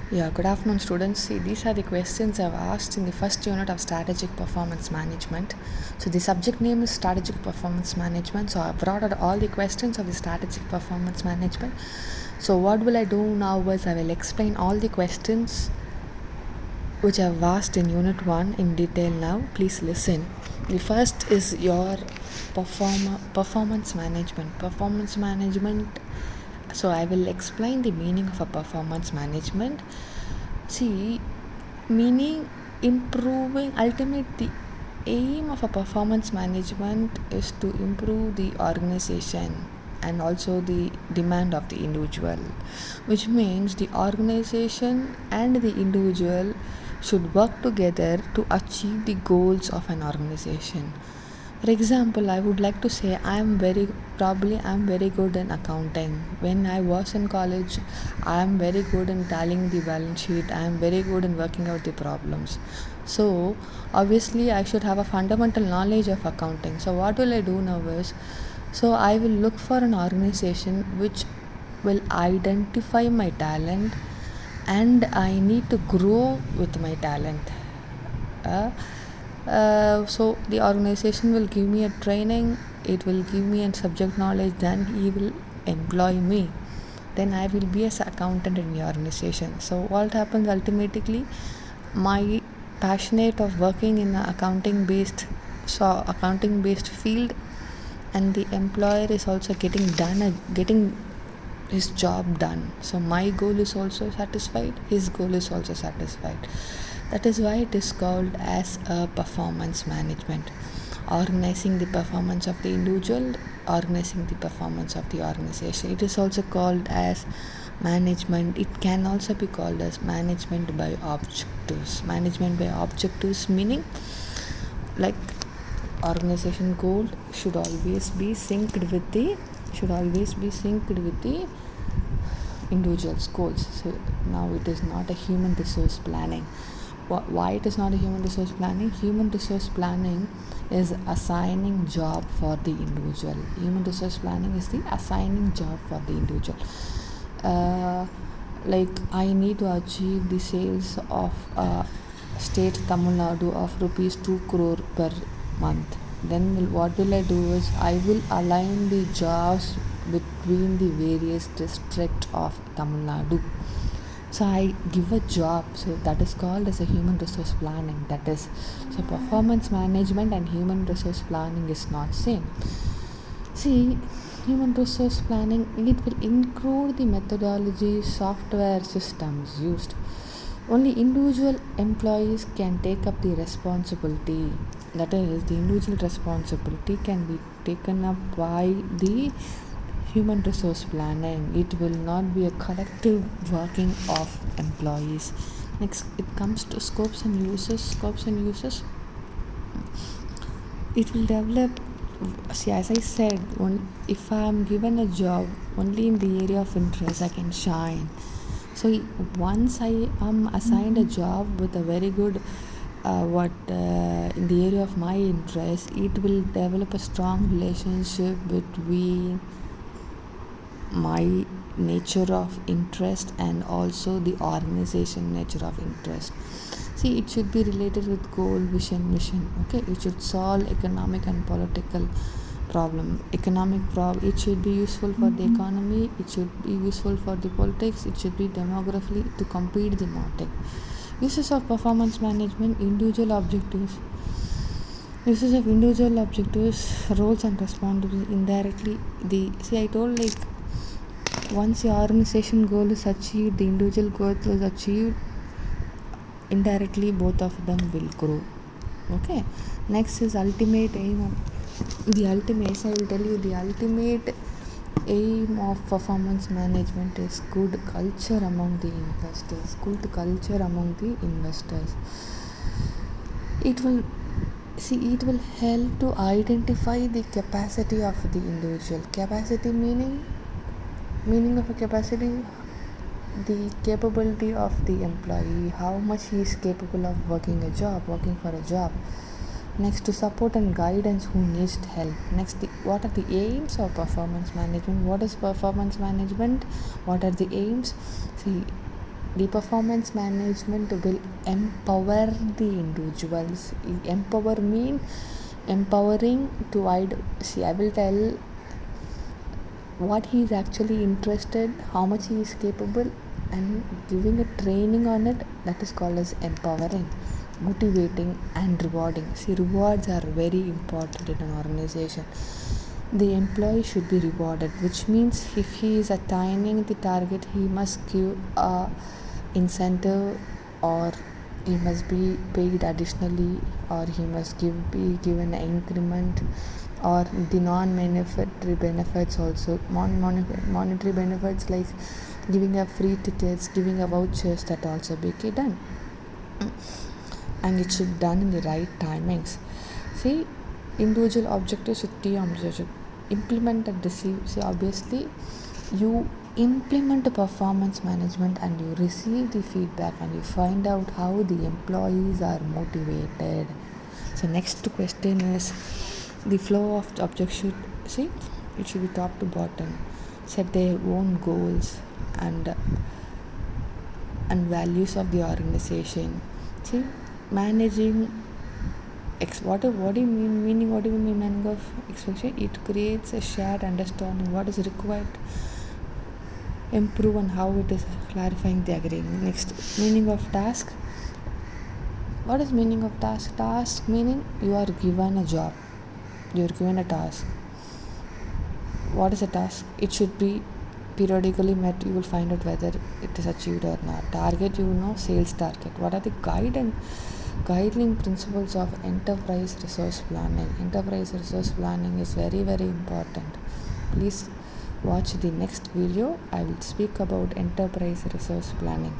Yeah, good afternoon, students. See, these are the questions I've asked in the first unit of Strategic Performance Management. So, the subject name is Strategic Performance Management. So, I've brought out all the questions of the Strategic Performance Management. So, what will I do now is I will explain all the questions which I've asked in Unit 1 in detail now. Please listen. The first is your performance management. Performance management. So, I will explain the meaning of a performance management. See, meaning improving, the aim of a performance management is to improve the organization and also the demand of the individual, which means the organization and the individual should work together to achieve the goals of an organization. For example, I would like to say I'm very good in accounting. When I was in college, I am very good in tallying the balance sheet. I am very good in working out the problems. So obviously I should have a fundamental knowledge of accounting. So what will I do now is, so I will look for an organization which will identify my talent, and I need to grow with my talent. So the organization will give me a training, it will give me a subject knowledge, then he will employ me, then I will be as accountant in the organization. So what happens ultimately, my passionate of working in a accounting based field, and the employer is also getting his job done. So my goal is also satisfied, his goal is also satisfied. That is why it is called as a performance management. Organizing the performance of the individual, organizing the performance of the organization. It is also called as management. It can also be called as management by objectives. Management by objectives meaning, like, organization goal should always be synced with the individual's goals. So now it is not a human resource planning. Why it is not a human resource planning? Human resource planning is assigning job for the individual. Human resource planning is the assigning job for the individual. Like, I need to achieve the sales of state Tamil Nadu of rupees 2 crore per month. Then what will I do is I will align the jobs between the various districts of Tamil Nadu. So I give a job. So that is called as a human resource planning. That is, so performance management and human resource planning is not same. See, human resource planning, it will include the methodology, software systems used. Only individual employees can take up the responsibility. That is, the individual responsibility can be taken up by the human resource planning. It will not be a collective working of employees. Next, it comes to scopes and uses. It will develop. See, as I said, if I am given a job only in the area of interest, I can shine. So once I am assigned a job with a very good in the area of my interest, it will develop a strong relationship between my nature of interest and also the organization nature of interest. See, it should be related with goal, vision, mission. Okay, it should solve economic and political problem. It should be useful for the economy, it should be useful for the politics, it should be demographically to compete the market. Uses of performance management, roles and responsibilities indirectly. I told, like, once your organization goal is achieved, the individual goal is achieved, indirectly both of them will grow. Okay, next is ultimate aim of the ultimate I will tell you the ultimate aim of performance management is good culture among the investors. It will help to identify the capacity of the individual. Capacity meaning of a capacity, the capability of the employee, how much he is capable of working for a job. Next, to support and guidance who needs help. Next, what are the aims of performance management? What is performance management? What are the aims? See, The performance management will empower the individuals. Empower mean empowering to see, I will tell what he is actually interested, how much he is capable, and giving a training on it. That is called as empowering, motivating and rewarding. See, rewards are very important in an organization. The employee should be rewarded, which means if he is attaining the target, he must give a incentive, or he must be paid additionally, or he must be given an increment, or the non-monetary benefits also. Monetary benefits like giving a free tickets, giving a vouchers, that also be done, and it should be done in the right timings. See, individual objectives with team objectives, implement and receive. See, obviously you implement the performance management and you receive the feedback and you find out how the employees are motivated. So next question is, the flow of the object should, see, it should be top to bottom, set their own goals and values of the organization. See, managing what do you mean meaning of expectation? It creates a shared understanding what is required, improve on how it is, clarifying the agreement. Next, meaning of task. What is meaning of task? Task meaning you are given a job, you are given a task. What is a task? It should be periodically met. You will find out whether it is achieved or not. Target, sales target. What are the guiding principles of enterprise resource planning? Enterprise resource planning is very, very important. Please watch the next video. I will speak about enterprise resource planning.